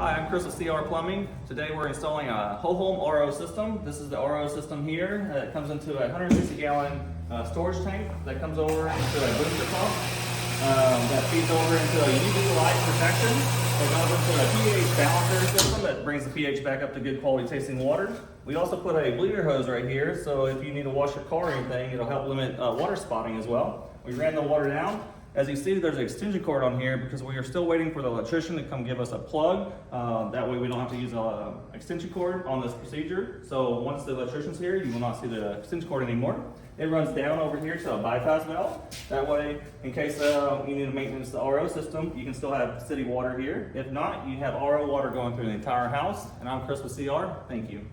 Hi, I'm Chris with CR Plumbing. Today we're installing a whole home RO system. This is the RO system here. It comes into a 160-gallon storage tank that comes over into a booster pump that feeds over into a UV light protection. It goes into a pH balancer system that brings the pH back up to good quality tasting water. We also put a bleeder hose right here, so if you need to wash your car or anything, it'll help limit water spotting as well. We ran the water down. As you see, there's an extension cord on here because we are still waiting for the electrician to come give us a plug. That way we don't have to use an extension cord on this procedure. So once the electrician's here, you will not see the extension cord anymore. It runs down over here to a bypass valve. That way, in case you need to maintenance the RO system, you can still have city water here. If not, you have RO water going through the entire house. And I'm Chris with CR. Thank you.